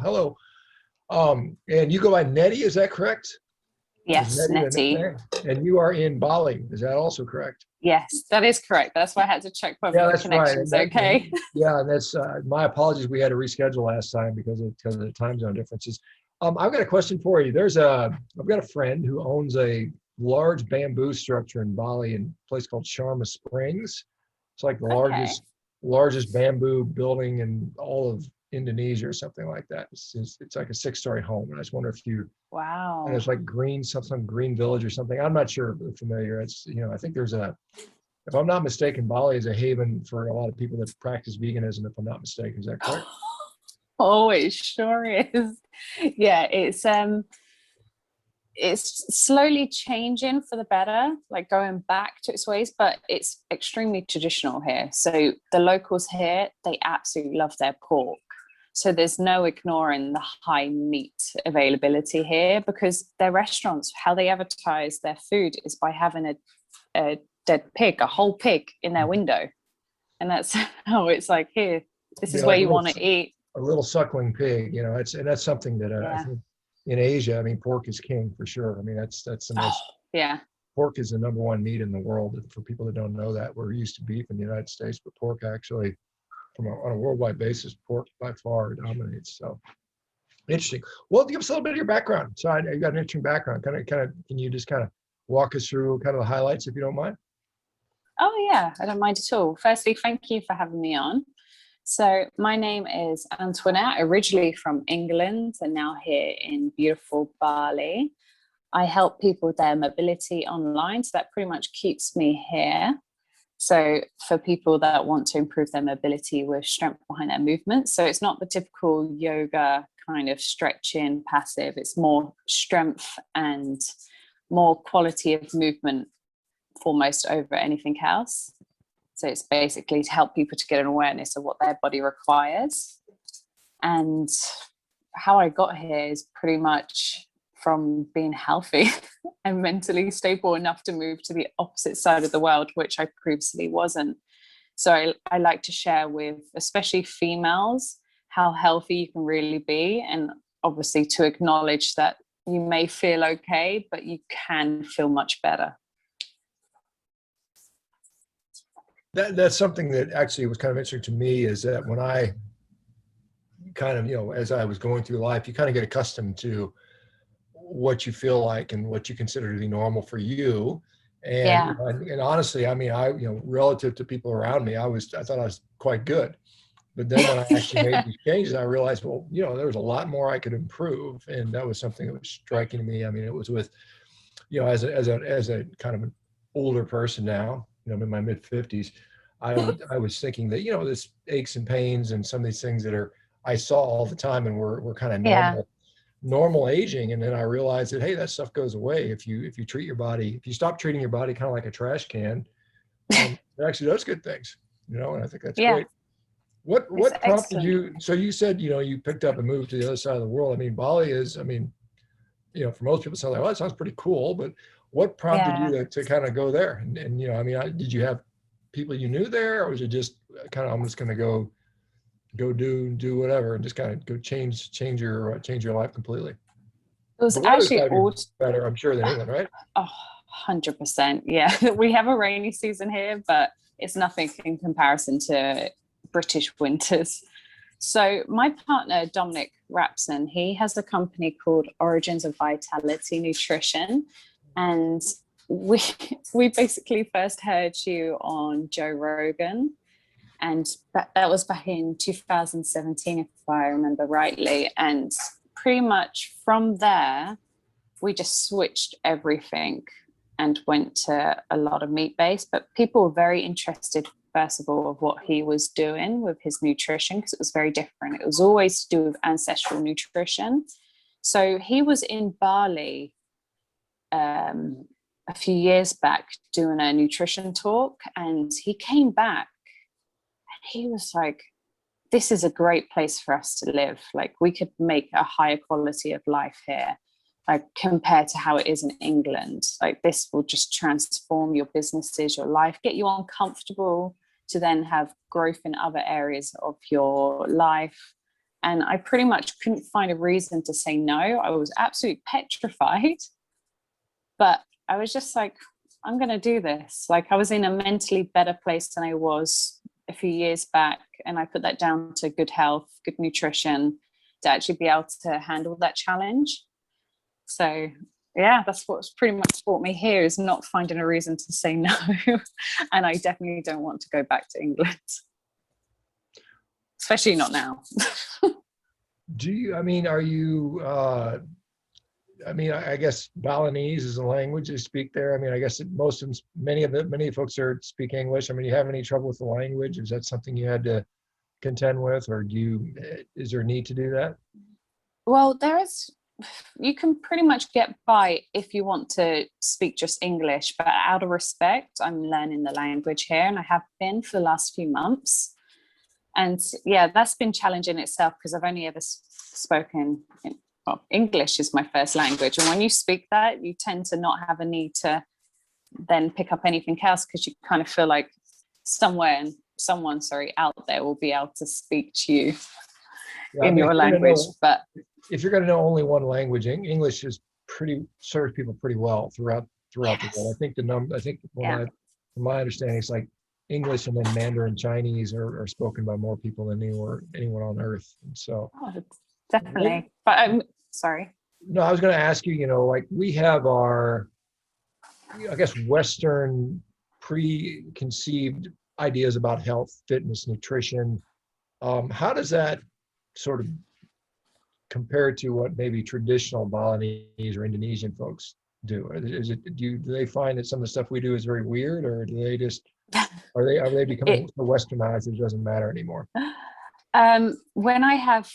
Hello. And you go by Netty, is that correct? Is Yes, Netty the Netty. nickname? And you are in Bali. Is that also correct? Yes, that is correct. That's why I had to check whether Yeah, the that's right. And connection's okay. yeah, and that's my apologies. We had to reschedule last time because of the time zone differences. I've got a question for you. I've got a friend who owns a large bamboo structure in Bali in a place called Sharma Springs. It's like the Okay. largest bamboo building in all of Indonesia or something like that. It's like a 6-story home. And I just wonder if and Wow. it's like some green village or something. I'm not sure if you're familiar. I think if I'm not mistaken, Bali is a haven for a lot of people that practice veganism, if I'm not mistaken. Is that correct? Oh, it sure is. Yeah, it's slowly changing for the better, like going back to its ways, but it's extremely traditional here. So the locals here, they absolutely love their pork. So there's no ignoring the high meat availability here, because their restaurants, how they advertise their food is by having a dead pig, a whole pig in their window. And that's how it's like, here, this is Yeah, where like you want to eat. a little suckling pig. And that's something that I Yeah. think in Asia, I mean, pork is king for sure. I mean, that's the Oh, most yeah. pork is the number one meat in the world. For people that don't know that, we're used to beef in the United States, but pork actually, on a worldwide basis, pork by far dominates. So interesting. Well, give us a little bit of your background. So you got an interesting background. Can you just kind of walk us through kind of the highlights if you don't mind? Oh, yeah, I don't mind at all. Firstly, thank you for having me on. So, my name is Antoinette, originally from England and now here in beautiful Bali. I help people with their mobility online, so that pretty much keeps me here. So, for people that want to improve their mobility with strength behind their movements, so it's not the typical yoga kind of stretching passive, it's more strength and more quality of movement foremost over anything else. So it's basically to help people to get an awareness of what their body requires. And how I got here is pretty much from being healthy and mentally stable enough to move to the opposite side of the world, which I previously wasn't. So I like to share with especially females how healthy you can really be, and obviously to acknowledge that you may feel okay, but you can feel much better. That's something that actually was kind of interesting to me, is that when I kind of, as I was going through life, you kind of get accustomed to what you feel like and what you consider to be normal for you. And, Yeah. and honestly, I mean, relative to people around me, I thought I was quite good. But then when I actually made these changes, I realized, well, there was a lot more I could improve. And that was something that was striking to me. I mean, it was with, as a kind of an older person now, I'm in my mid 50s. I was thinking that, this aches and pains and some of these things that I saw all the time and were kind of Yeah. normal aging. And then I realized that, hey, that stuff goes away if you treat your body, if you stop treating your body kind of like a trash can. It actually does good things, and I think that's Yeah. great. It's What prompted excellent. you? So you said, you picked up and moved to the other side of the world. I mean, Bali is, I mean, for most people, it sounds like, well, that sounds pretty cool, but what prompted you Yeah. to kind of go there? And I mean, did you have people you knew there, or was it just kind of, I'm just going to go do whatever and just kind of go change your life completely? It was The weather's actually got to be all, better, I'm sure, than England, right? oh, 100%. Yeah. We have a rainy season here, but it's nothing in comparison to British winters. So my partner, Dominic Rapson, he has a company called Origins of Vitality Nutrition. And we we basically first heard you on Joe Rogan. And that was back in 2017, if I remember rightly. And pretty much from there, we just switched everything and went to a lot of meat-based. But people were very interested, first of all, of what he was doing with his nutrition, because it was very different. It was always to do with ancestral nutrition. So he was in Bali a few years back doing a nutrition talk, and he came back and he was like, this is a great place for us to live. Like, we could make a higher quality of life here, like compared to how it is in England. Like, this will just transform your businesses, your life, get you uncomfortable to then have growth in other areas of your life. And I pretty much couldn't find a reason to say no. I was absolutely petrified, but I was just like, I'm going to do this. Like, I was in a mentally better place than I was a few years back. And I put that down to good health, good nutrition, to actually be able to handle that challenge. So yeah, that's what's pretty much brought me here, is not finding a reason to say no. And I definitely don't want to go back to England, especially not now. Do you, I mean, are you, I mean, I guess Balinese is a language they speak there. I mean, I guess many folks there speak English. I mean, you have any trouble with the language? Is that something you had to contend with, or is there a need to do that? Well, you can pretty much get by if you want to speak just English, but out of respect, I'm learning the language here, and I have been for the last few months. And yeah, that's been challenging itself, because I've only ever spoken English is my first language. And when you speak that, you tend to not have a need to then pick up anything else, because you kind of feel like someone out there will be able to speak to you in your language. But if you're going to know only one language, English serves people pretty well throughout the world. I think from my understanding, it's like English and then Mandarin Chinese are spoken by more people than anyone on earth. And so definitely. But I'm sorry. No, I was going to ask you, like we have our, I guess, Western preconceived ideas about health, fitness, nutrition. How does that sort of compare to what maybe traditional Balinese or Indonesian folks do? Do they find that some of the stuff we do is very weird, or do they just, are they becoming so westernized it doesn't matter anymore? When I have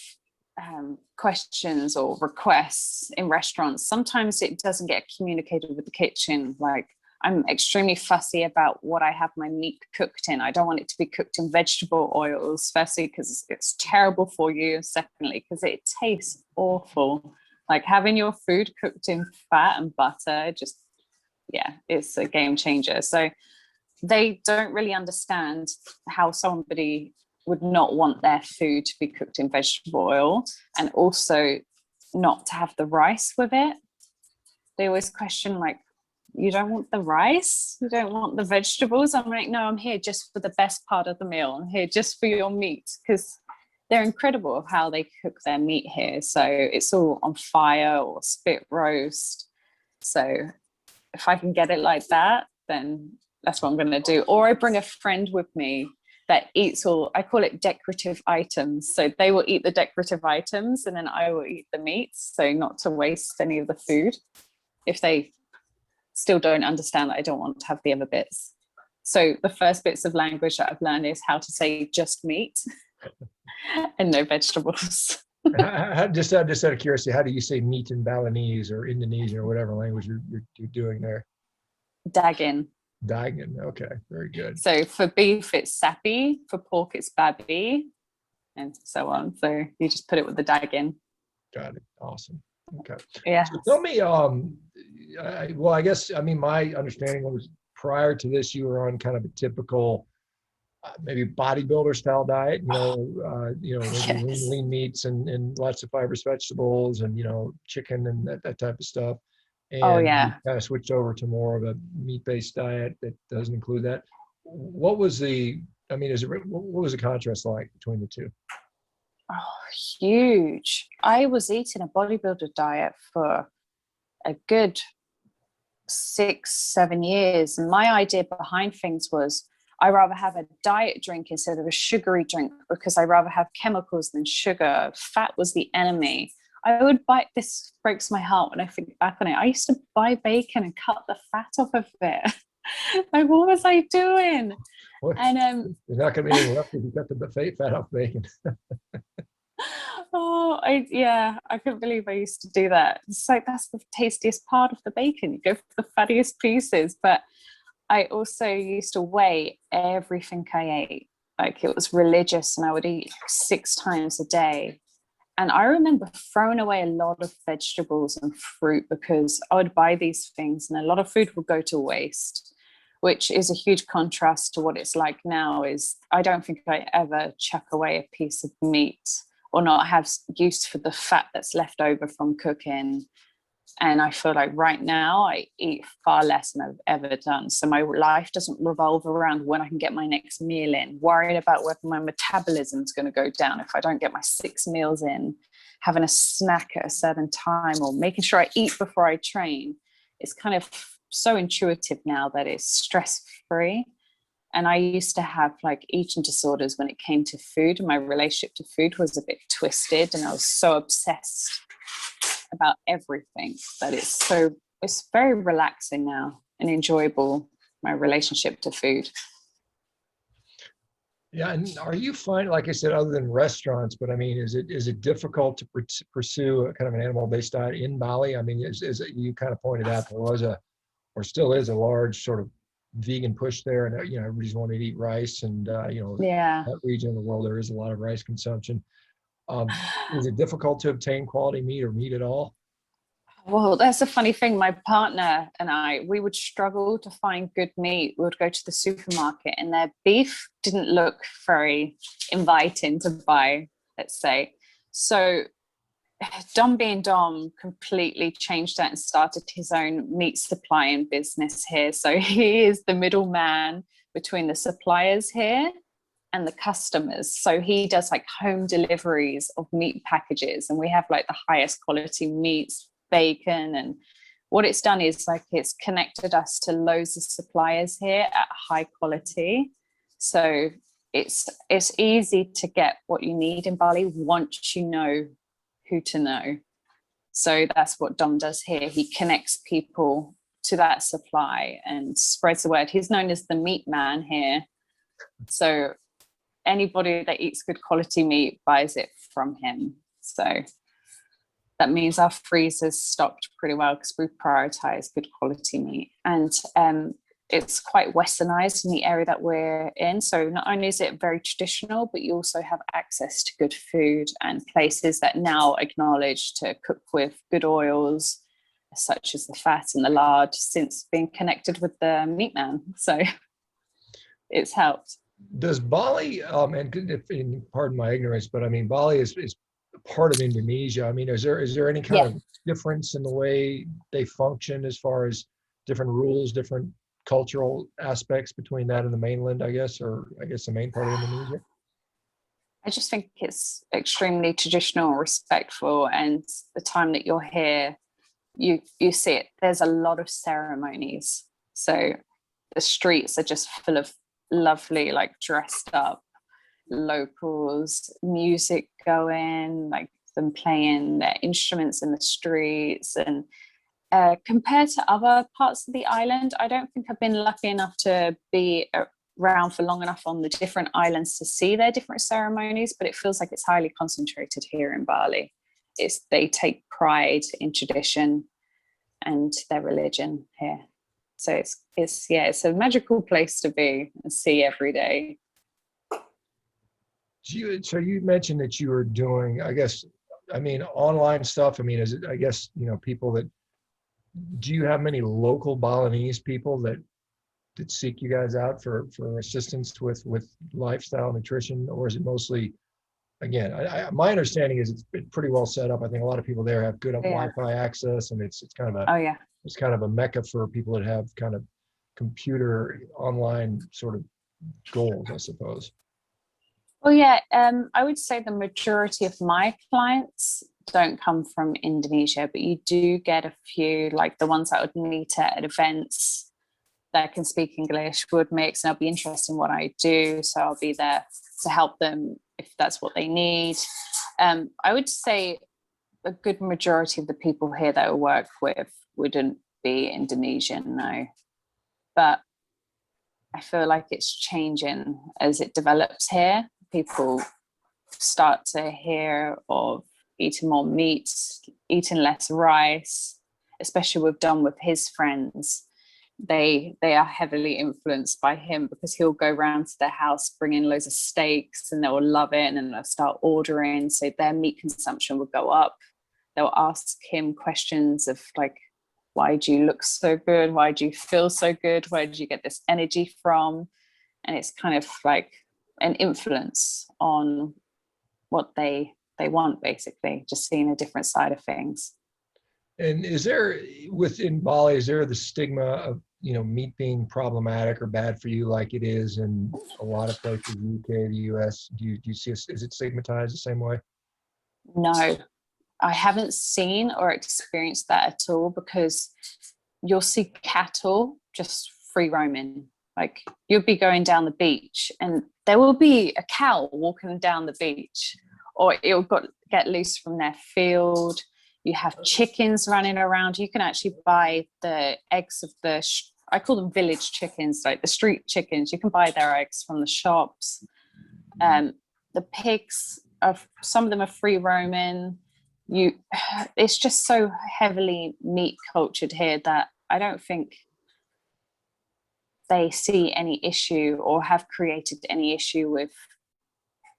questions or requests in restaurants, sometimes it doesn't get communicated with the kitchen. Like, I'm extremely fussy about what I have my meat cooked in. I don't want it to be cooked in vegetable oils, firstly because it's terrible for you, and secondly because it tastes awful. Like, having your food cooked in fat and butter, it's a game changer. So they don't really understand how somebody would not want their food to be cooked in vegetable oil, and also not to have the rice with it. They always question, like, you don't want the rice? You don't want the vegetables? I'm like, no, I'm here just for the best part of the meal. I'm here just for your meat, because they're incredible of how they cook their meat here. So it's all on fire or spit roast. So if I can get it like that, then that's what I'm going to do. Or I bring a friend with me that eats I call it decorative items. So they will eat the decorative items, and then I will eat the meats. So not to waste any of the food, if they still don't understand that I don't want to have the other bits. So the first bits of language that I've learned is how to say just meat and no vegetables. Just out of curiosity, how do you say meat in Balinese or Indonesian or whatever language you're doing there? Daging. Daging. Okay, very good. So for beef, it's sapi. For pork, it's babi, and so on. So you just put it with the daging. Got it. Awesome. Okay. Yeah. So tell me, I guess, I mean, my understanding was prior to this, you were on kind of a typical, maybe bodybuilder style diet, Yes. lean meats and lots of fibrous vegetables and, chicken and that type of stuff. And you kind of switched over to more of a meat-based diet that doesn't include that. What was what was the contrast like between the two? Oh, huge. I was eating a bodybuilder diet for a good 6-7 years. And my idea behind things was I rather have a diet drink instead of a sugary drink, because I rather have chemicals than sugar. Fat was the enemy. This breaks my heart when I think back on it. I used to buy bacon and cut the fat off of it. Like, what was I doing? What? And there's not going to be anything left if you cut the fat off bacon. I couldn't believe I used to do that. It's like, that's the tastiest part of the bacon. You go for the fattiest pieces. But I also used to weigh everything I ate. Like, it was religious, and I would eat 6 times a day. And I remember throwing away a lot of vegetables and fruit, because I would buy these things and a lot of food would go to waste, which is a huge contrast to what it's like now. Is I don't think I ever chuck away a piece of meat. or not have use for the fat that's left over from cooking. And I feel like right now I eat far less than I've ever done. So my life doesn't revolve around when I can get my next meal in, worried about whether my metabolism is going to go down if I don't get my 6 meals in, having a snack at a certain time, or making sure I eat before I train. It's kind of so intuitive now that it's stress-free. And I used to have like eating disorders when it came to food. My relationship to food was a bit twisted, and I was so obsessed about everything that it's very relaxing now and enjoyable, my relationship to food. Yeah, and are you finding, like I said, other than restaurants, but I mean, is it difficult to pursue a kind of an animal-based diet in Bali? I mean, is it, you kind of pointed out there was or still is a large sort of vegan push there, and everybody's wanting to eat rice, and Yeah. that region of the world there is a lot of rice consumption. Is it difficult to obtain quality meat or meat at all? Well, that's a funny thing. My partner and we would struggle to find good meat. We would go to the supermarket and their beef didn't look very inviting to buy, let's say. So Dom being Dom completely changed that and started his own meat supplying business here. So he is the middleman between the suppliers here and the customers. So he does like home deliveries of meat packages, and we have like the highest quality meats, bacon, and what it's done is like it's connected us to loads of suppliers here at high quality. So it's easy to get what you need in Bali once you know who to know. So that's what Dom does here. He connects people to that supply and spreads the word. He's known as the meat man here. So anybody that eats good quality meat buys it from him. So that means our freezer's stocked pretty well because we prioritize good quality meat. And it's quite westernized in the area that we're in. So not only is it very traditional, but you also have access to good food and places that now acknowledge to cook with good oils, such as the fat and the lard, since being connected with the meat man. So it's helped. Does Bali, and pardon my ignorance, but I mean, Bali is part of Indonesia. I mean, is there any kind of difference in the way they function as far as different rules, different cultural aspects between that and the mainland, I guess, or I guess the main part of Indonesia? I just think it's extremely traditional, respectful, and the time that you're here, you see it. There's a lot of ceremonies. So the streets are just full of lovely, like dressed up locals, music going, like them playing their instruments in the streets. And compared to other parts of the island, I don't think I've been lucky enough to be around for long enough on the different islands to see their different ceremonies, but it feels like it's highly concentrated here in Bali. They take pride in tradition and their religion here. So it's a magical place to be and see every day. So you mentioned that you were doing, I guess, I mean, online stuff. I mean, is it, I guess, people that, do you have many local Balinese people that seek you guys out for assistance with lifestyle nutrition, or is it mostly, again, my understanding is it's been pretty well set up. I think a lot of people there have good Wi-Fi access, and it's kind of it's kind of a mecca for people that have kind of computer online sort of goals, I suppose. Well, yeah, I would say the majority of my clients don't come from Indonesia, but you do get a few, like the ones that would meet at events that can speak English, would mix, and I'll be interested in what I do. So I'll be there to help them if that's what they need. I would say a good majority of the people here that I work with wouldn't be Indonesian, no. But I feel like it's changing as it develops here. People start to hear of eating more meat, eating less rice, especially with Dom with his friends. They are heavily influenced by him because he'll go around to their house, bring in loads of steaks, and they'll love it, and then they'll start ordering. So their meat consumption will go up. They'll ask him questions of like, why do you look so good? Why do you feel so good? Where did you get this energy from? And it's kind of like an influence on what they they want, basically, just seeing a different side of things. And is there, within Bali, is there the stigma of, meat being problematic or bad for you like it is in a lot of places, UK, the US? Do you see, is it stigmatized the same way? No, I haven't seen or experienced that at all, because you'll see cattle just free roaming. Like, you'll be going down the beach and there will be a cow walking down the beach, or it'll get loose from their field. You have chickens running around. You can actually buy the eggs of I call them village chickens, like the street chickens. You can buy their eggs from the shops. The pigs, some of them are free roaming. It's just so heavily meat cultured here that I don't think they see any issue or have created any issue with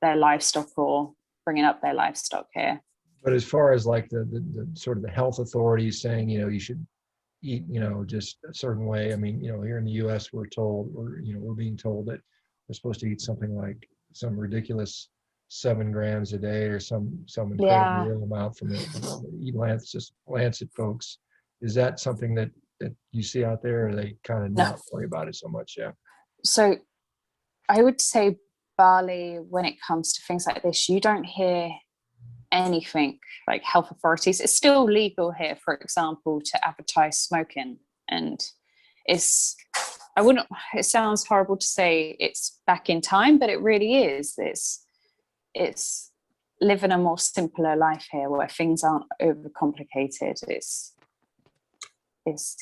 their livestock or bringing up their livestock here. But as far as like the sort of the health authorities saying, you should eat, just a certain way. I mean, here in the US, we're being told that we're supposed to eat something like some ridiculous 7 grams a day or some incredibly low amount from the Lancet folks. Is that something that you see out there, or they kind of not worry about it so much? Yeah. So I would say Bali, when it comes to things like this, you don't hear anything like health authorities. It's still legal here, for example, to advertise smoking, and it sounds horrible to say it's back in time, but it really is. It's living a more simpler life here, where things aren't overcomplicated. It's it's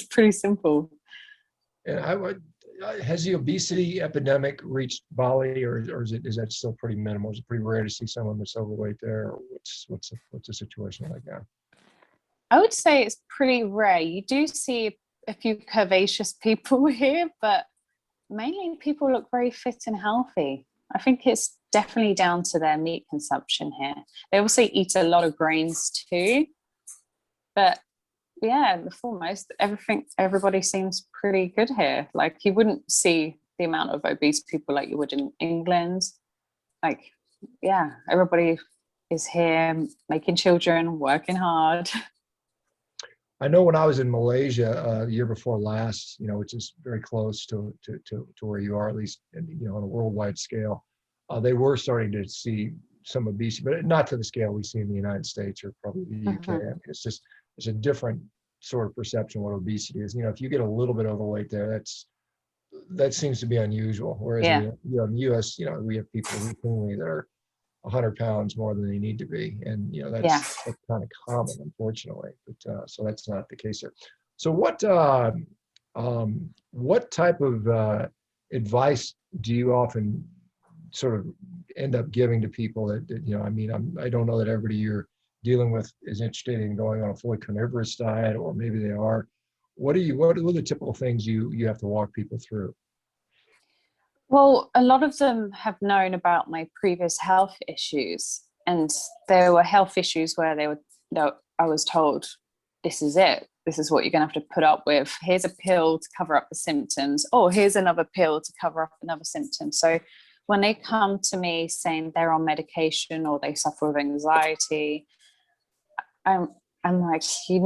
pretty simple. And has the obesity epidemic reached Bali, or is that still pretty minimal? Is it pretty rare to see someone that's overweight there? Or what's the situation like now? I would say it's pretty rare. You do see a few curvaceous people here, but mainly people look very fit and healthy. I think it's definitely down to their meat consumption here. They also eat a lot of grains too, but yeah, the foremost, everybody seems pretty good here. Like, you wouldn't see the amount of obese people like you would in England. Like, yeah, everybody is here making children, working hard. I know when I was in Malaysia the year before last, which is very close to where you are, at least on a worldwide scale, they were starting to see some obesity, but not to the scale we see in the United States or probably the UK. I mean, it's a different sort of perception of what obesity is. If you get a little bit overweight there, that seems to be unusual. Whereas in the US, we have people routinely that are 100 pounds more than they need to be, and that's kind of common, unfortunately. But so that's not the case here. So what type of advice do you often sort of end up giving to people that I mean, I don't know that everybody you're dealing with is interested in going on a fully carnivorous diet, or maybe they are. What are the typical things you have to walk people through? Well, a lot of them have known about my previous health issues, and there were health issues where I was told, this is it. This is what you're going to have to put up with. Here's a pill to cover up the symptoms. Oh, here's another pill to cover up another symptom. So when they come to me saying they're on medication or they suffer with anxiety, I'm like, you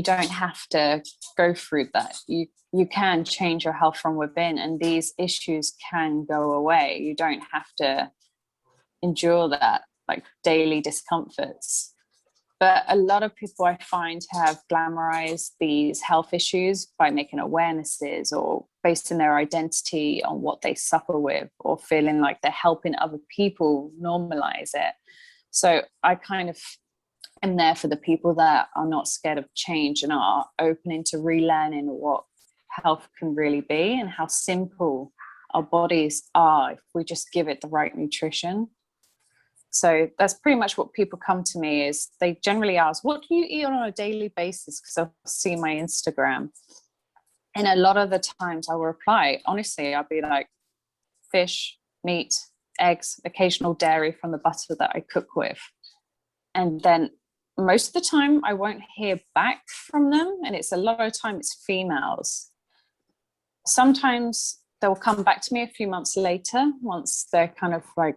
don't have to go through that. You can change your health from within, and these issues can go away. You don't have to endure that, like, daily discomforts. But a lot of people, I find, have glamorized these health issues by making awarenesses or basing their identity on what they suffer with, or feeling like they're helping other people normalize it. So I kind of am there for the people that are not scared of change and are open into relearning what health can really be, and how simple our bodies are if we just give it the right nutrition. So that's pretty much what people come to me is. They generally ask, what do you eat on a daily basis? Because I'll see my Instagram. And a lot of the times I will reply, honestly, I'll be like, fish, meat, eggs, occasional dairy from the butter that I cook with. And then most of the time I won't hear back from them. And it's a lot of time it's females. Sometimes they'll come back to me a few months later, once they're kind of like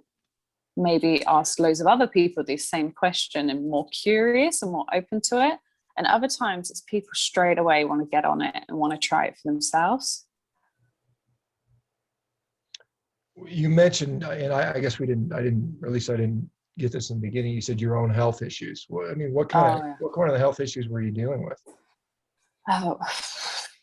maybe ask loads of other people the same question and more curious and more open to it. And other times it's people straight away want to get on it and want to try it for themselves. You mentioned, and I guess I didn't get this in the beginning. You said your own health issues. I mean, what kind of health issues were you dealing with? Oh, a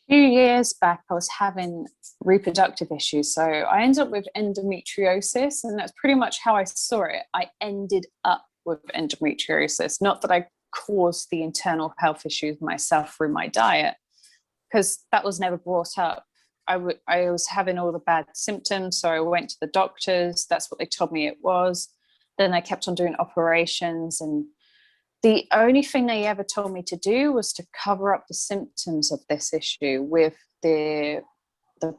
few years back, I was having reproductive issues. So I ended up with endometriosis, and that's pretty much how I saw it. I ended up with endometriosis, not that I caused the internal health issues myself through my diet, because that was never brought up. I was having all the bad symptoms, so I went to the doctors. That's what they told me it was. Then I kept on doing operations, and the only thing they ever told me to do was to cover up the symptoms of this issue with the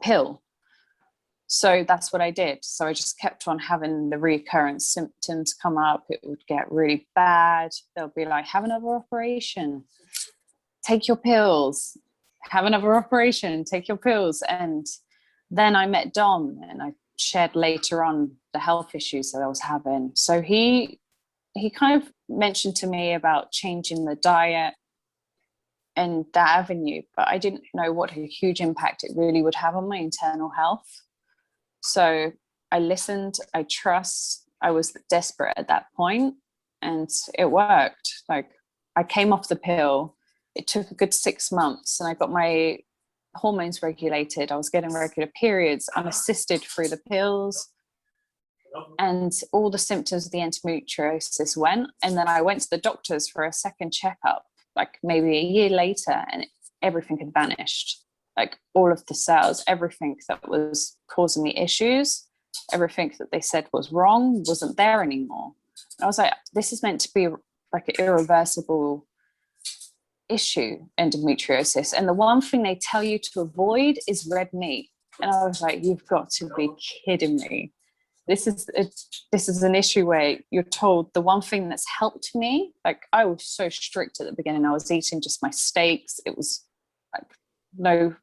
pill. So that's what I did. So I just kept on having the recurrent symptoms come up. It would get really bad. They'll be like, have another operation, take your pills, have another operation, take your pills. And then I met Dom, and I shared later on the health issues that I was having. So he kind of mentioned to me about changing the diet and that avenue, but I didn't know what a huge impact it really would have on my internal health. So I listened, I trust, I was desperate at that point, and it worked. Like, I came off the pill. It took a good 6 months, and I got my hormones regulated. I was getting regular periods, unassisted through the pills, and all the symptoms of the endometriosis went. And then I went to the doctors for a second checkup, like maybe a year later, and everything had vanished. Like, all of the cells, everything that was causing me issues, everything that they said was wrong wasn't there anymore. I was like, this is meant to be like an irreversible issue, endometriosis. And the one thing they tell you to avoid is red meat. And I was like, you've got to be kidding me. This is an issue where you're told the one thing that's helped me. Like, I was so strict at the beginning. I was eating just my steaks. It was like no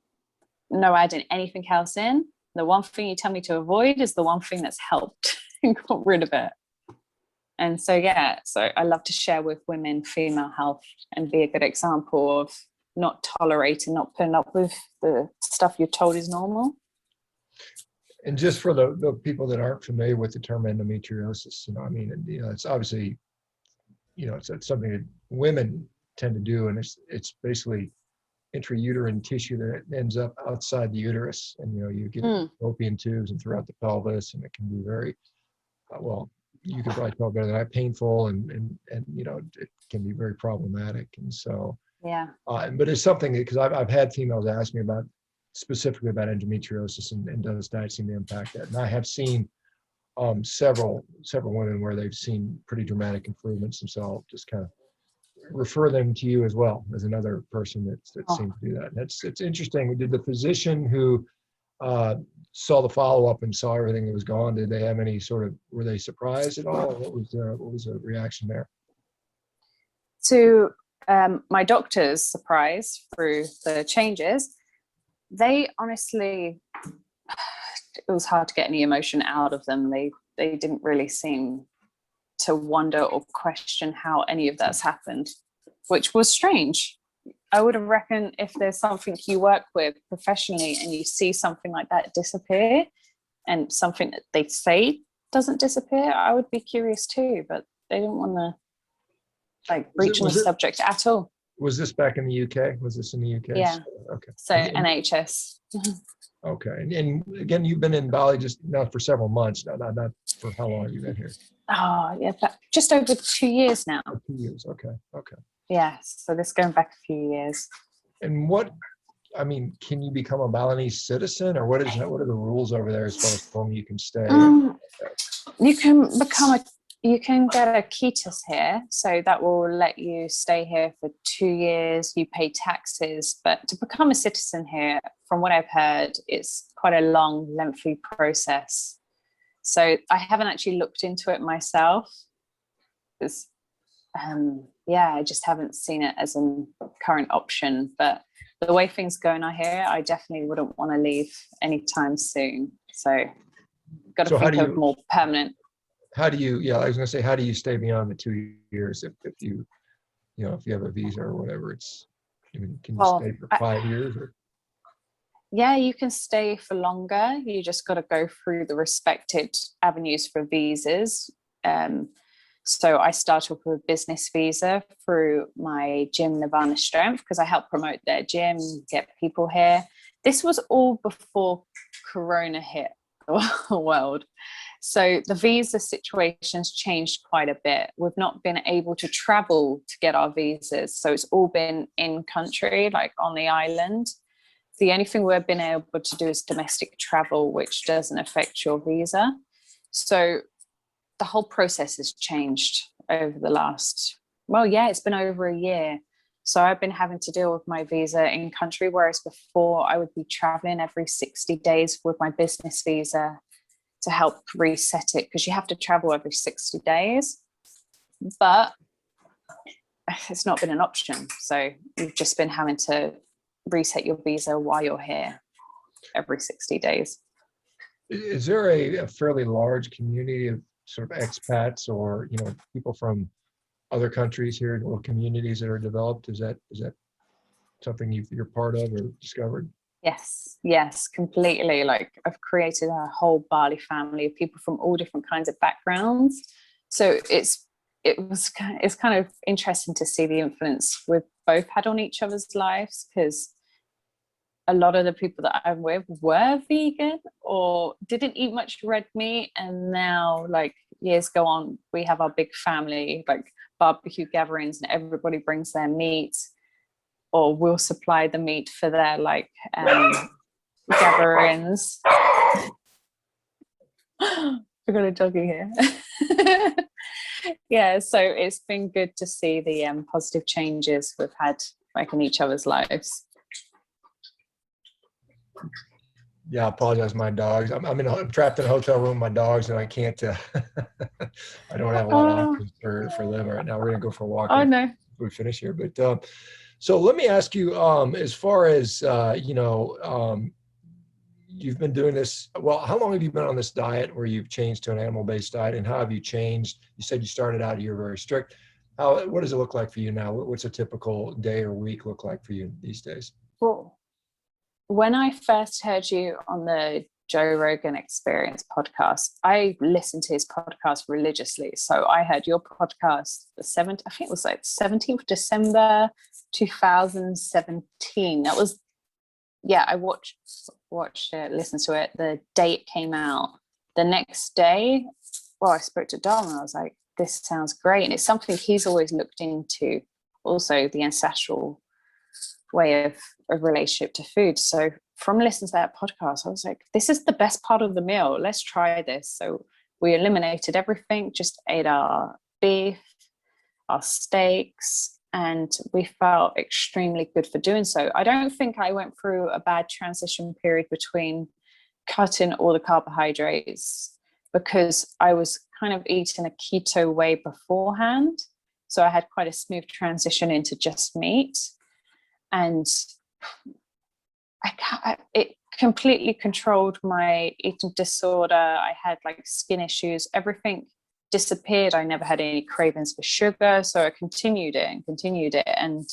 adding anything else in. The one thing you tell me to avoid is the one thing that's helped and got rid of it. And so, yeah, so I love to share with women female health and be a good example of not tolerating, not putting up with the stuff you're told is normal. And just for the people that aren't familiar with the term endometriosis, I mean, it's obviously, it's something that women tend to do, and it's basically intrauterine tissue that ends up outside the uterus, and you get fallopian tubes and throughout the pelvis, and it can be very well. You could probably tell better than I, painful, and it can be very problematic. And so, yeah. But it's something that, because I've had females ask me specifically about endometriosis, and does diet seem to impact that? And I have seen several women where they've seen pretty dramatic improvements, and so I'll just kind of refer them to you as well as another person that seemed to do that. And it's interesting. Did the physician who saw the follow-up and saw everything that was gone, did they have any were they surprised at all? What was the reaction there? To my doctor's surprise through the changes, they honestly, it was hard to get any emotion out of them. They didn't really seem to wonder or question how any of that's happened, which was strange. I would have reckoned if there's something you work with professionally and you see something like that disappear, and something that they say doesn't disappear, I would be curious too, but they didn't want to breach on the subject at all. Was this back in the UK? Was this in the UK? Yeah. Okay. So NHS. Okay. And again, you've been in Bali just now for several months, not for how long have you been here? Oh, yeah, just over 2 years now. 2 years. Okay. Yeah, so this going back a few years. And can you become a Balinese citizen, or what are the rules over there as far as how long you can stay? You can get a Ketas here, so that will let you stay here for 2 years. You pay taxes, but to become a citizen here, from what I've heard, it's quite a long, lengthy process. So I haven't actually looked into it myself, because I just haven't seen it as a current option. But the way things go now here, I definitely wouldn't want to leave anytime soon. So got to think of more permanent. how do you, yeah, I was gonna say, how do you stay beyond the 2 years if you, if you have a visa or whatever, I mean, can you Well, stay for 5 years or? yeah, you can stay for longer. You just got to go through the respected avenues for visas. So I started with a business visa through my gym, Nirvana Strength, because I help promote their gym, get people here. This was all before Corona hit the world. So the visa situation's changed quite a bit. We've not been able to travel to get our visas. So it's all been in country, like on the island. The only thing we've been able to do is domestic travel, which doesn't affect your visa. So the whole process has changed over the last, well, yeah, it's been over a year. So I've been having to deal with my visa in country, whereas before I would be traveling every 60 days with my business visa to help reset it, because you have to travel every 60 days. But it's not been an option. So you've just been having to reset your visa while you're here every 60 days. Is there a fairly large community of sort of expats or, people from other countries here, little communities that are developed? Is that something you're part of or discovered? Yes, completely. Like, I've created a whole Bali family of people from all different kinds of backgrounds. So it's kind of interesting to see the influence we've both had on each other's lives, because a lot of the people that I'm with were vegan or didn't eat much red meat, and now, like, years go on, we have our big family, like barbecue gatherings, and everybody brings their meat, or we'll supply the meat for their gatherings. We got a doggy here. Yeah, so it's been good to see the positive changes we've had, like, in each other's lives. Yeah, I apologize. My dogs. I'm trapped in a hotel room with my dogs, and I can't. I don't have a lot of options for them right now. We're gonna go for a walk. Oh no. We finish here, but so let me ask you. As far as you've been doing this. Well, how long have you been on this diet where you've changed to an animal-based diet, and how have you changed? You said you started out, you're very strict. What does it look like for you now? What's a typical day or week look like for you these days? Well, when I first heard you on the Joe Rogan Experience podcast, I listened to his podcast religiously. So I heard your podcast the 7th, I think it was like 17th December 2017. That was, yeah, I watched it, listened to it the day it came out. The next day, well, I spoke to Dom and I was like, this sounds great. And it's something he's always looked into, also the ancestral way of relationship to food. So from listening to that podcast, I was like, this is the best part of the meal. Let's try this. So we eliminated everything, just ate our beef, our steaks, and we felt extremely good for doing so. I don't think I went through a bad transition period between cutting all the carbohydrates, because I was kind of eating a keto way beforehand. So I had quite a smooth transition into just meat. And it completely controlled my eating disorder. I had like skin issues, everything disappeared. I never had any cravings for sugar. So I continued it. And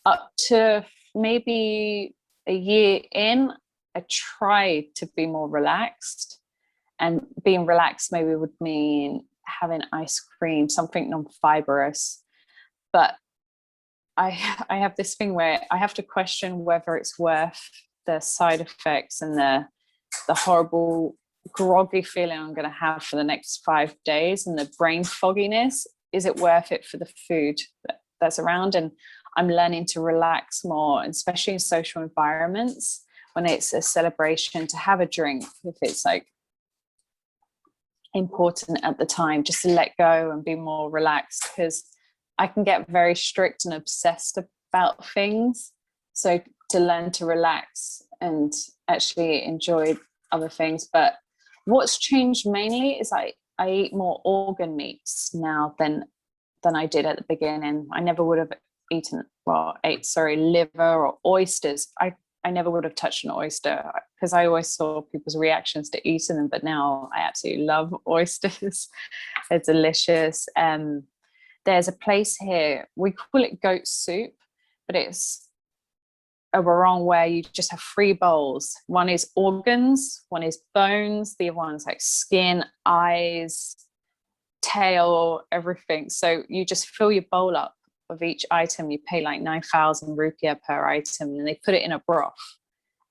up to maybe a year in, I tried to be more relaxed. And being relaxed maybe would mean having ice cream, something non-fibrous. But I have this thing where I have to question whether it's worth the side effects and the horrible groggy feeling I'm going to have for the next 5 days and the brain fogginess. Is it worth it for the food that's around? And I'm learning to relax more, especially in social environments when it's a celebration, to have a drink if it's like important at the time, just to let go and be more relaxed, because I can get very strict and obsessed about things. So to learn to relax and actually enjoy other things. But what's changed mainly is I eat more organ meats now than I did at the beginning. I never would have ate liver or oysters. I I never would have touched an oyster because I always saw people's reactions to eating them, but now I absolutely love oysters. They're delicious. There's a place here, we call it goat soup, but it's a wrong where you just have three bowls. One is organs, one is bones, the other one's like skin, eyes, tail, everything. So you just fill your bowl up of each item. You pay like 9,000 rupiah per item, and they put it in a broth.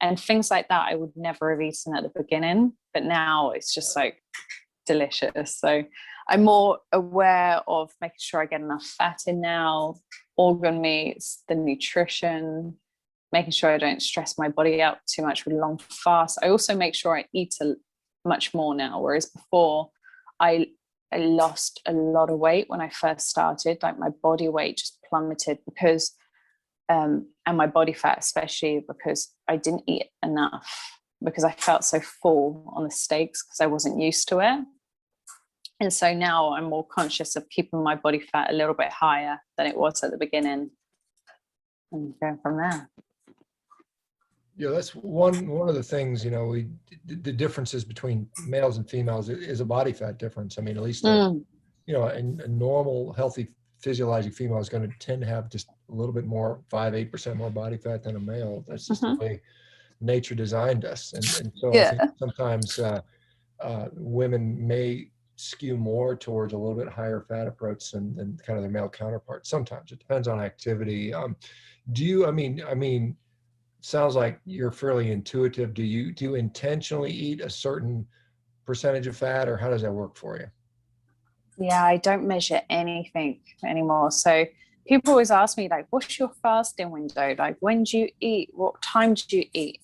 And things like that I would never have eaten at the beginning, but now it's just like delicious. So I'm more aware of making sure I get enough fat in now, organ meats, the nutrition, making sure I don't stress my body out too much with long fasts. I also make sure I eat much more now, whereas before I lost a lot of weight when I first started. Like my body weight just plummeted because and my body fat especially, because I didn't eat enough, because I felt so full on the steaks because I wasn't used to it. And so now I'm more conscious of keeping my body fat a little bit higher than it was at the beginning, and going from there. Yeah, that's one of the things, the differences between males and females is a body fat difference. I mean, at least a normal, healthy, physiologic female is going to tend to have just a little bit more, 5-8% more body fat than a male. That's just the way nature designed us. And so I think sometimes women may skew more towards a little bit higher fat approach than kind of their male counterparts. Sometimes it depends on activity. Sounds like you're fairly intuitive. Do you intentionally eat a certain percentage of fat, or how does that work for you? Yeah, I don't measure anything anymore. So people always ask me, like, what's your fasting window? Like, when do you eat? What time do you eat?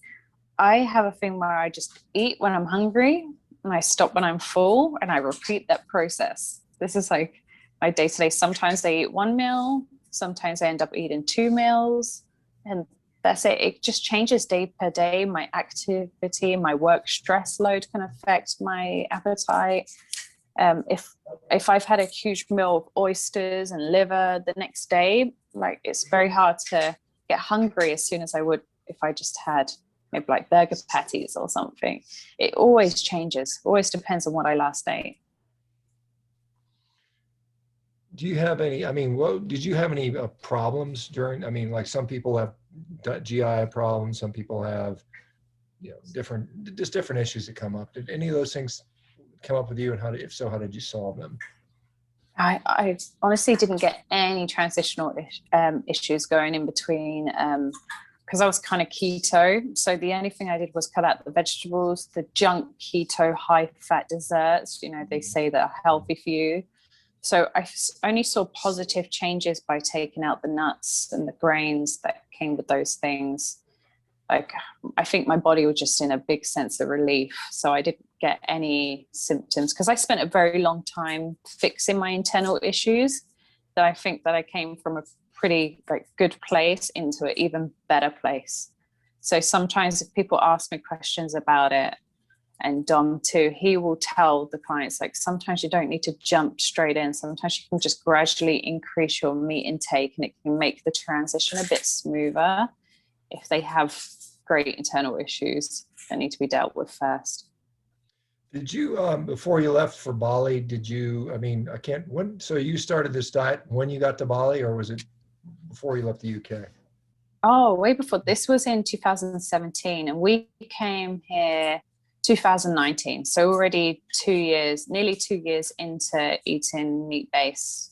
I have a thing where I just eat when I'm hungry and I stop when I'm full, and I repeat that process. This is like my day-to-day. Sometimes I eat one meal, sometimes I end up eating 2 meals, and that's it. It just changes day per day. My activity, my work stress load can affect my appetite. If I've had a huge meal of oysters and liver the next day, like, it's very hard to get hungry as soon as I would if I just had maybe like burger patties or something. It always changes. Always depends on what I last ate. Do you have any, did you have any problems during, like some people have GI problems, some people have, different issues that come up. Did any of those things come up with you, and if so, how did you solve them? I honestly didn't get any transitional issues going in between, because I was kind of keto. So the only thing I did was cut out the vegetables, the junk keto high fat desserts, they say that are healthy for you. So I only saw positive changes by taking out the nuts and the grains that came with those things. Like, I think my body was just in a big sense of relief. So I didn't get any symptoms, because I spent a very long time fixing my internal issues, that I think that I came from a pretty good place into an even better place. So sometimes if people ask me questions about it, and Dom too, he will tell the clients, like, sometimes you don't need to jump straight in. Sometimes you can just gradually increase your meat intake, and it can make the transition a bit smoother if they have great internal issues that need to be dealt with first. Did you, before you left for Bali, so you started this diet when you got to Bali, or was it before you left the UK? Oh, way before. This was in 2017, and we came here 2019. So already nearly 2 years into eating meat-based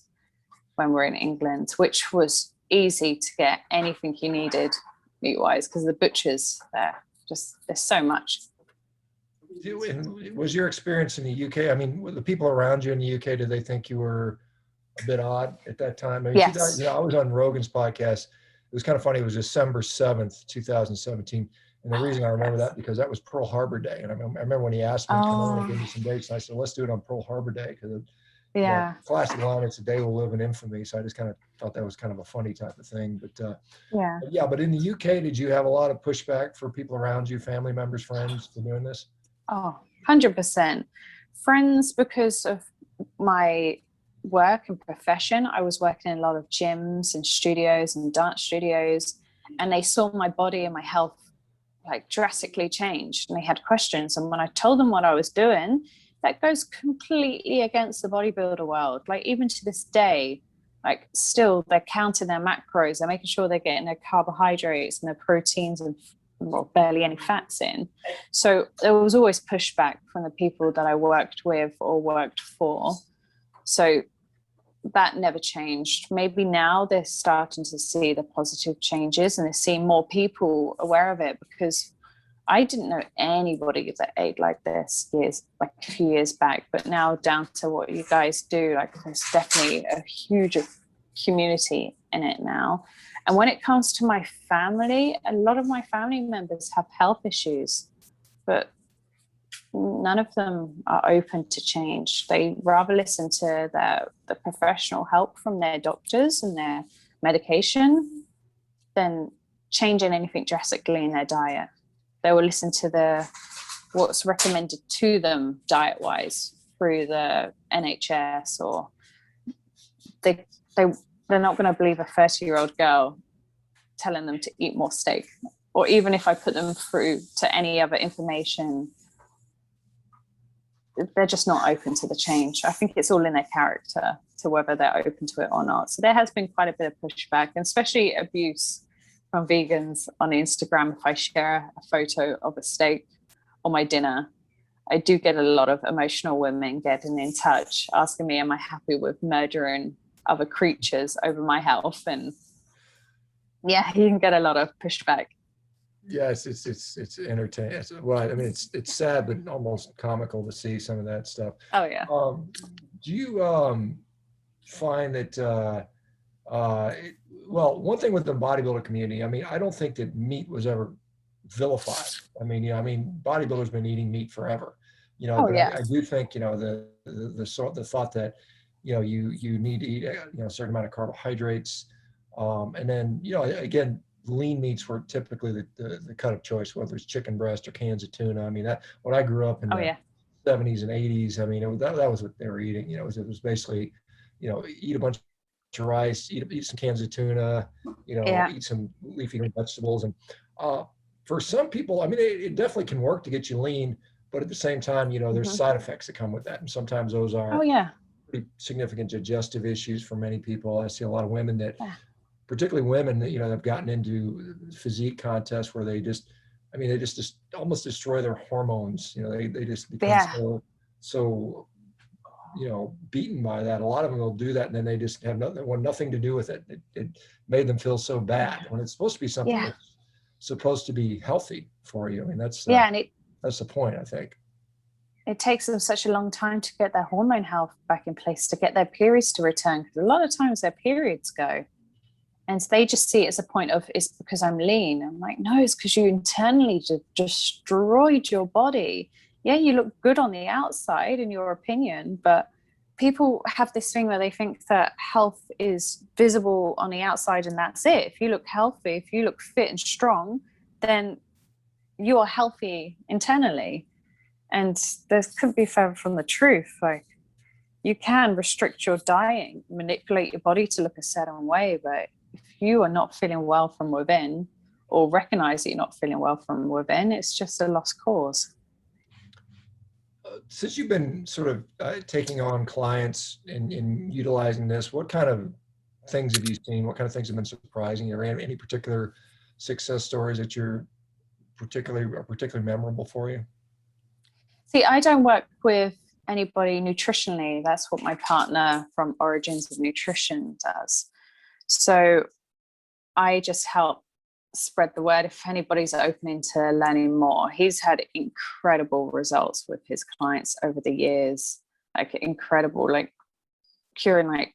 when we're in England, which was easy to get anything you needed meat-wise, because the butchers there, there's so much. Was your experience in the UK, the people around you in the UK, did they think you were a bit odd at that time? Yes. I was on Rogan's podcast. It was kind of funny. It was December 7th, 2017. And the reason I remember that, because that was Pearl Harbor Day. And I remember when he asked me to come on and give me some dates, and I said, let's do it on Pearl Harbor Day, because classic line, it's a day will live in infamy. So I just kind of thought that was kind of a funny type of thing. But but in the UK, did you have a lot of pushback for people around you, family members, friends, for doing this? Oh, 100%. Friends, because of my work and profession. I was working in a lot of gyms and studios and dance studios, and they saw my body and my health like drastically changed, and they had questions. And when I told them what I was doing, that goes completely against the bodybuilder world. Like even to this day, like still they're counting their macros, they're making sure they're getting their carbohydrates and their proteins and well, barely any fats in. So there was always pushback from the people that I worked with or worked for. So that never changed. Maybe now they're starting to see the positive changes and they're seeing more people aware of it, because I didn't know anybody that ate like this like a few years back, but now down to what you guys do, like there's definitely a huge community in it now. And when it comes to my family, a lot of my family members have health issues, but none of them are open to change. They rather listen to the professional help from their doctors and their medication than changing anything drastically in their diet. They will listen to what's recommended to them diet-wise through the NHS, or they're not going to believe a 30-year-old girl telling them to eat more steak. Or even if I put them through to any other information, they're just not open to the change. I think it's all in their character to whether they're open to it or not. So there has been quite a bit of pushback, and especially abuse from vegans on Instagram. If I share a photo of a steak or my dinner, I do get a lot of emotional women getting in touch, asking me, am I happy with murdering other creatures over my health? And yeah, you can get a lot of pushback. Yes, it's entertaining. Well, I mean, it's sad, but almost comical to see some of that stuff. Oh yeah. Do you find that well, one thing with the bodybuilder community, I mean, I don't think that meat was ever vilified. I mean, bodybuilders been eating meat forever, but I do think, the thought that, you need to eat, a certain amount of carbohydrates. And then, again, lean meats were typically the cut of choice, whether it's chicken breast or cans of tuna. I mean, that when I grew up in the 70s and 80s, I mean, that was what they were eating. It was basically, eat a bunch of rice, eat some cans of tuna, eat some leafy green vegetables. And for some people, I mean, it definitely can work to get you lean, but at the same time, there's side effects that come with that. And sometimes those are pretty significant digestive issues for many people. I see a lot of women that, particularly women that, have gotten into physique contests where they just almost destroy their hormones. They just become so beaten by that. A lot of them will do that, and then they just have nothing to do with it. It made them feel so bad when it's supposed to be something that's supposed to be healthy for you. I mean, that's that's the point, I think. It takes them such a long time to get their hormone health back in place, to get their periods to return, because a lot of times their periods go. And they just see it as a point of, it's because I'm lean. I'm like, no, it's because you internally destroyed your body. Yeah, you look good on the outside in your opinion, but people have this thing where they think that health is visible on the outside and that's it. If you look healthy, if you look fit and strong, then you are healthy internally. And this couldn't be further from the truth. Like, you can restrict your diet, manipulate your body to look a certain way, but if you are not feeling well from within, or recognize that you're not feeling well from within, it's just a lost cause. Since you've been sort of taking on clients and utilizing this, what kind of things have you seen? What kind of things have been surprising you? Or any particular success stories that are particularly memorable for you? See, I don't work with anybody nutritionally. That's what my partner from Origins of Nutrition does. So I just help spread the word if anybody's opening to learning more. He's had incredible results with his clients over the years, like incredible, like curing,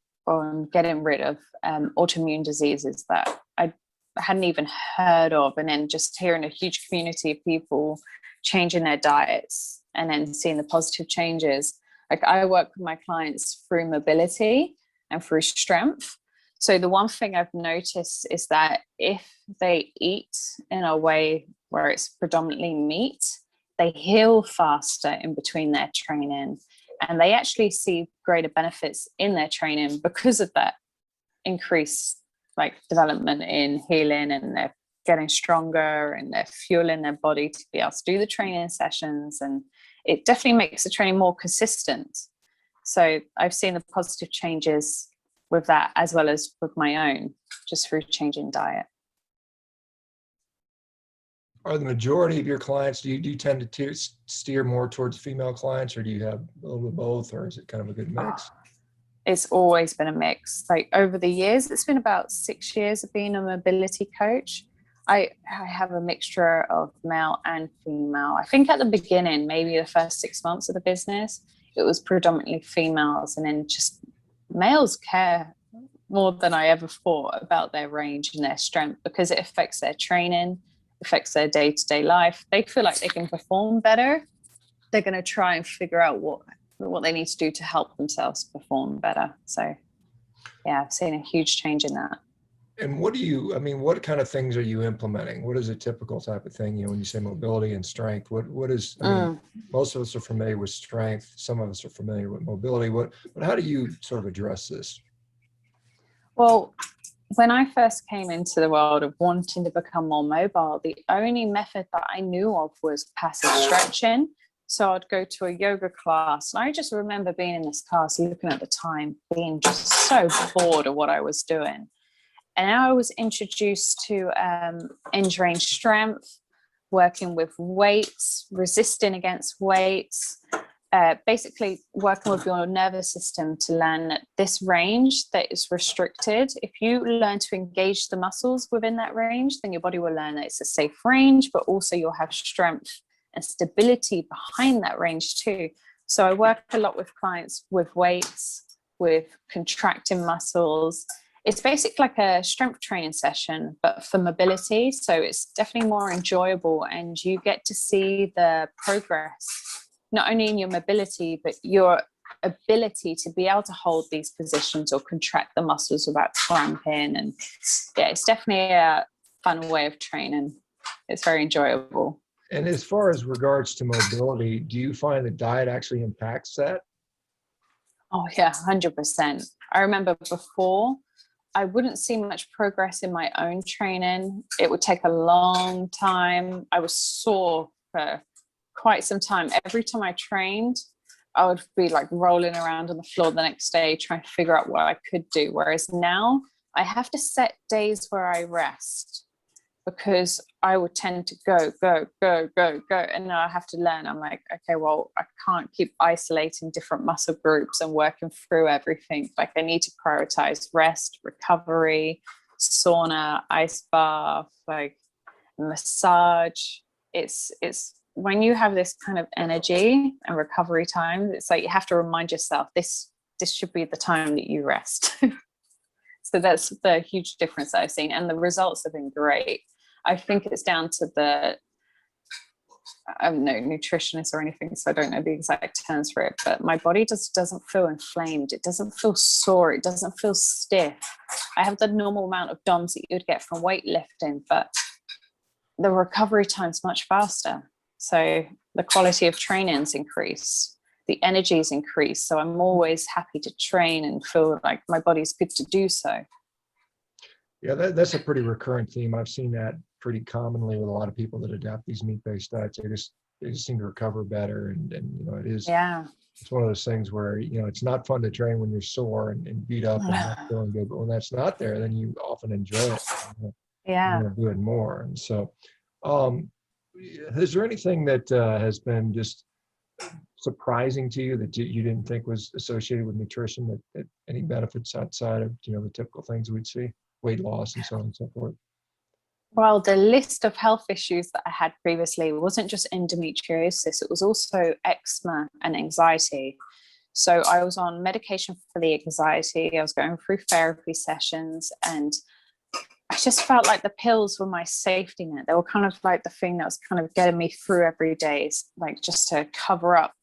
getting rid of autoimmune diseases that I hadn't even heard of, and then just hearing a huge community of people changing their diets and then seeing the positive changes. Like, I work with my clients through mobility and through strength. So the one thing I've noticed is that if they eat in a way where it's predominantly meat, they heal faster in between their training, and they actually see greater benefits in their training because of that increased development in healing, and they're getting stronger and they're fueling their body to be able to do the training sessions. And it definitely makes the training more consistent. So I've seen the positive changes with that, as well as with my own, just through changing diet. Are the majority of your clients, do you tend to steer more towards female clients, or do you have a little bit of both, or is it kind of a good mix? It's always been a mix. Like over the years, it's been about 6 years of being a mobility coach. I have a mixture of male and female. I think at the beginning, maybe the first 6 months of the business, it was predominantly females, and then just males care more than I ever thought about their range and their strength, because it affects their training, affects their day-to-day life. They feel like they can perform better. They're going to try and figure out what they need to do to help themselves perform better. So yeah, I've seen a huge change in that. And what kind of things are you implementing? What is a typical type of thing? When you say mobility and strength, what is, most of us are familiar with strength. Some of us are familiar with mobility. But how do you sort of address this? Well, when I first came into the world of wanting to become more mobile, the only method that I knew of was passive stretching. So I'd go to a yoga class, and I just remember being in this class, looking at the time, being just so bored of what I was doing. And I was introduced to end-range strength, working with weights, resisting against weights, basically working with your nervous system to learn that this range that is restricted, if you learn to engage the muscles within that range, then your body will learn that it's a safe range, but also you'll have strength and stability behind that range too. So I work a lot with clients with weights, with contracting muscles. It's basically like a strength training session, but for mobility. So it's definitely more enjoyable, and you get to see the progress, not only in your mobility, but your ability to be able to hold these positions or contract the muscles without cramping. And yeah, it's definitely a fun way of training. It's very enjoyable. And as far as regards to mobility, do you find that diet actually impacts that? Oh yeah, 100%. I remember before, I wouldn't see much progress in my own training. It would take a long time. I was sore for quite some time. Every time I trained, I would be like rolling around on the floor the next day trying to figure out what I could do. Whereas now I have to set days where I rest, because I would tend to go. And now I have to learn. I'm like, okay, well, I can't keep isolating different muscle groups and working through everything. Like I need to prioritize rest, recovery, sauna, ice bath, like massage. It's when you have this kind of energy and recovery time, it's like you have to remind yourself this should be the time that you rest. So that's the huge difference that I've seen, and the results have been great. I think it's down to I'm no nutritionist or anything, so I don't know the exact terms for it, but my body just doesn't feel inflamed. It doesn't feel sore. It doesn't feel stiff. I have the normal amount of DOMS that you'd get from weightlifting, but the recovery time's much faster. So the quality of training's increased. The energy's increased. So I'm always happy to train and feel like my body's good to do so. Yeah, that's a pretty recurrent theme. I've seen that pretty commonly with a lot of people that adapt these meat-based diets. They just seem to recover better, and it is. Yeah. It's one of those things where it's not fun to train when you're sore and beat up and not feeling good. But when that's not there, then you often enjoy it. Yeah. You want to do it more. And so, is there anything that has been just surprising to you that you didn't think was associated with nutrition, that any benefits outside of the typical things we'd see, weight loss and so on and so forth? Well, the list of health issues that I had previously wasn't just endometriosis, it was also eczema and anxiety. So I was on medication for the anxiety. I was going through therapy sessions, and I just felt like the pills were my safety net. They were kind of like the thing that was kind of getting me through every day, like just to cover up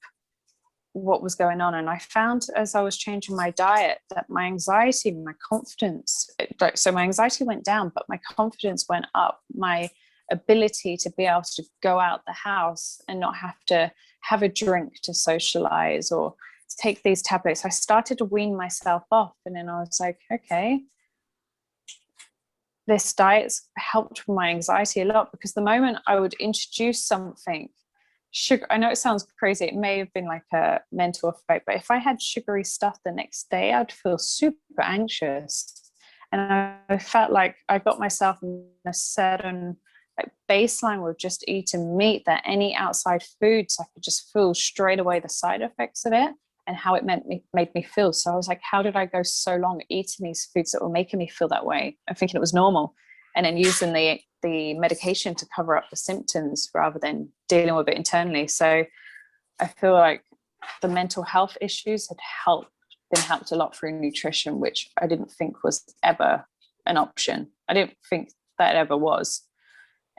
what was going on. And I found as I was changing my diet that my anxiety, my confidence, so my anxiety went down, but my confidence went up. My ability to be able to go out the house and not have to have a drink to socialize or take these tablets. I started to wean myself off, and then I was like, okay, this diet's helped with my anxiety a lot, because the moment I would introduce something sugar, I know it sounds crazy, it may have been like a mental effect, but if I had sugary stuff the next day, I'd feel super anxious. And I felt like I got myself in a certain like baseline with just eating meat, that any outside foods, I could just feel straight away the side effects of it and how it made me feel. So I was like, how did I go so long eating these foods that were making me feel that way? I'm thinking it was normal. And then using the medication to cover up the symptoms rather than dealing with it internally. So I feel like the mental health issues had been helped a lot through nutrition, which I didn't think was ever an option. I didn't think that ever was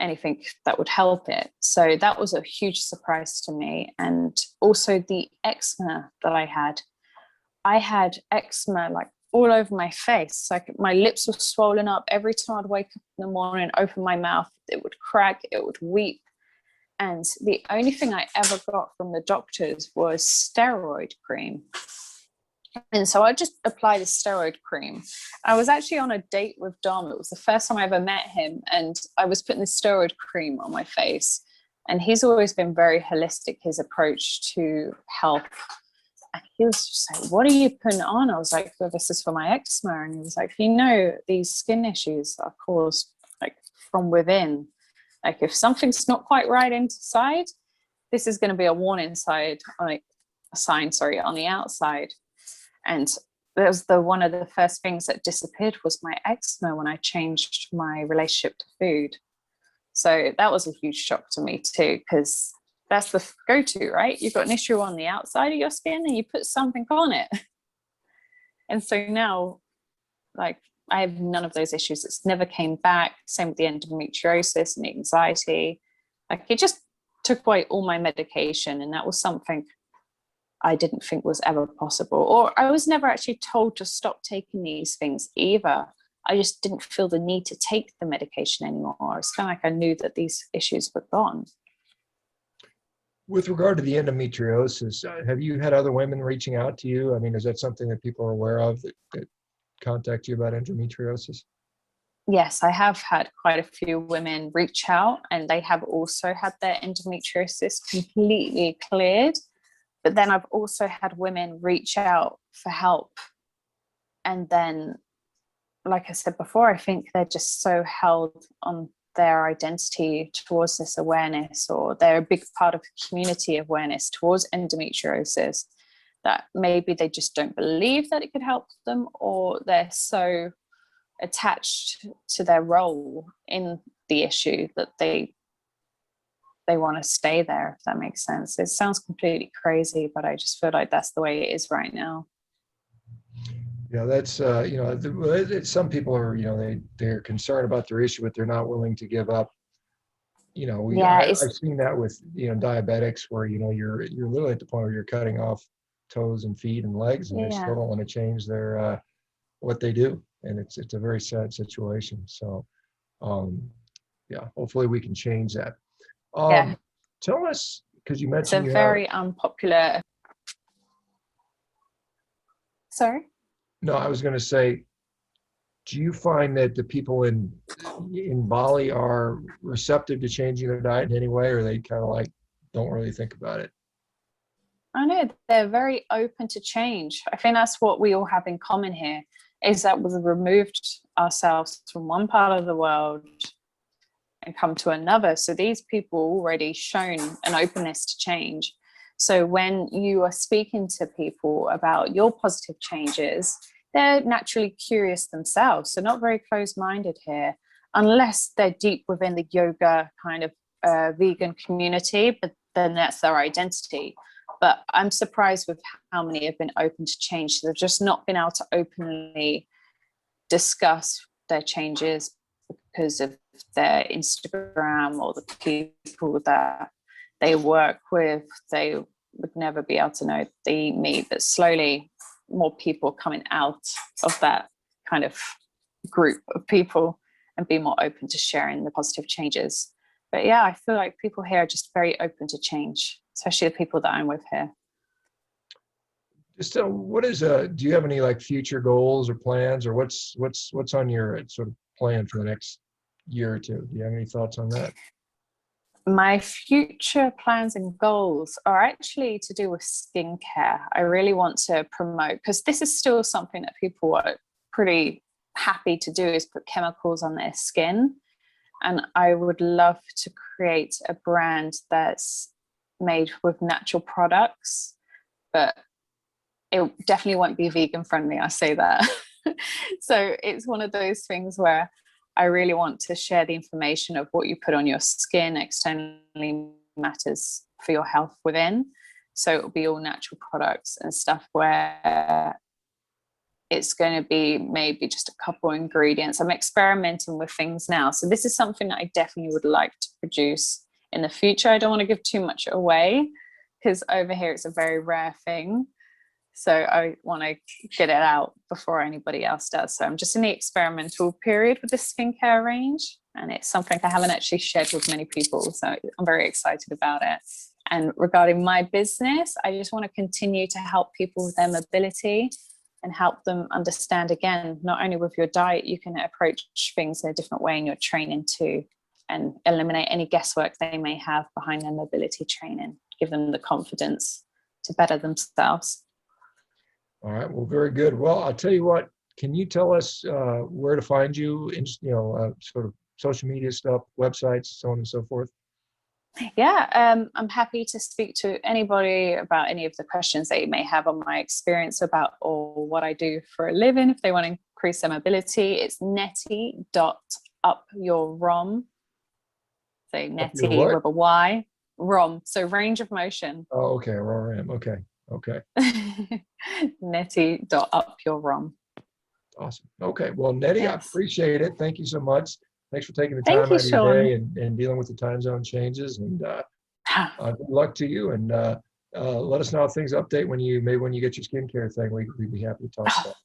anything that would help it. So that was a huge surprise to me. And also the eczema that I had eczema like all over my face. Like my lips were swollen up. Every time I'd wake up in the morning and open my mouth, it would crack, it would weep. And the only thing I ever got from the doctors was steroid cream. And so I just applied the steroid cream. I was actually on a date with Dom. It was the first time I ever met him. And I was putting the steroid cream on my face. And he's always been very holistic, his approach to health. And he was just like, what are you putting on? I was like, well, this is for my eczema. And he was like, you know, these skin issues are caused like from within. Like if something's not quite right inside, this is going to be a warning sign, like a sign, sorry, on the outside. And that was one of the first things that disappeared was my eczema when I changed my relationship to food. So that was a huge shock to me too, because that's the go-to, right? You've got an issue on the outside of your skin and you put something on it. And so now, like, I have none of those issues. It's never came back. Same with the endometriosis and the anxiety. Like, it just took away all my medication. And that was something I didn't think was ever possible. Or I was never actually told to stop taking these things either. I just didn't feel the need to take the medication anymore. It's kind of like I knew that these issues were gone. With regard to the endometriosis, have you had other women reaching out to you? I mean, is that something that people are aware of that contact you about endometriosis? Yes, I have had quite a few women reach out, and they have also had their endometriosis completely cleared. But then I've also had women reach out for help. And then, like I said before, I think they're just so held on their identity towards this awareness, or they're a big part of community awareness towards endometriosis, that maybe they just don't believe that it could help them, or they're so attached to their role in the issue that they want to stay there, if that makes sense. It sounds completely crazy, but I just feel like that's the way it is right now. Yeah, that's some people are, they're concerned about their issue, but they're not willing to give up. I've seen that with diabetics, where you're literally at the point where you're cutting off toes and feet and legs, and they still don't want to change their what they do, and it's a very sad situation. So hopefully we can change that. Tell us, because you mentioned it's a very unpopular. Sorry? No, I was going to say, do you find that the people in Bali are receptive to changing their diet in any way, or they kind of like don't really think about it? I know they're very open to change. I think that's what we all have in common here, is that we've removed ourselves from one part of the world and come to another. So these people already shown an openness to change. So when you are speaking to people about your positive changes, they're naturally curious themselves. So not very closed-minded here, unless they're deep within the yoga kind of vegan community, but then that's their identity. But I'm surprised with how many have been open to change. They've just not been able to openly discuss their changes because of their Instagram or the people that they work with. They would never be able to know they meet, but slowly more people coming out of that kind of group of people and be more open to sharing the positive changes. But yeah, I feel like people here are just very open to change, especially the people that I'm with here. Just do you have any like future goals or plans, or what's on your sort of planned for the next year or two? Do you have any thoughts on that? My future plans and goals are actually to do with skincare. I really want to promote, because this is still something that people are pretty happy to do, is put chemicals on their skin. And I would love to create a brand that's made with natural products, but it definitely won't be vegan friendly, I say that. So it's one of those things where I really want to share the information of what you put on your skin externally matters for your health within. So it'll be all natural products and stuff where it's going to be maybe just a couple ingredients. I'm experimenting with things now. So this is something that I definitely would like to produce in the future. I don't want to give too much away because over here it's a very rare thing. So I want to get it out before anybody else does. So I'm just in the experimental period with the skincare range. And it's something I haven't actually shared with many people. So I'm very excited about it. And regarding my business, I just want to continue to help people with their mobility and help them understand, again, not only with your diet, you can approach things in a different way in your training too, and eliminate any guesswork they may have behind their mobility training, give them the confidence to better themselves. All right. Well, very good. Well, I'll tell you what, can you tell us where to find you in, sort of social media stuff, websites, so on and so forth? Yeah, I'm happy to speak to anybody about any of the questions that you may have on my experience about or what I do for a living. If they want to increase their mobility, it's netty.upyourrom. So Netty with a Y, ROM, so range of motion. Oh, okay, ROM. Okay. Netty.upyourrom. Awesome. Okay. Well, Netty, Yes. I appreciate it. Thank you so much. Thanks for taking the Thank time you, out of your Sean. day and dealing with the time zone changes. And good luck to you. And let us know if things update when you get your skincare thing. We'd be happy to talk about that.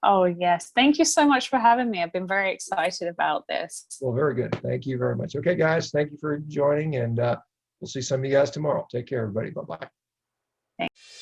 Oh, yes. Thank you so much for having me. I've been very excited about this. Well, very good. Thank you very much. Okay, guys. Thank you for joining. And we'll see some of you guys tomorrow. Take care, everybody. Bye-bye. Thanks.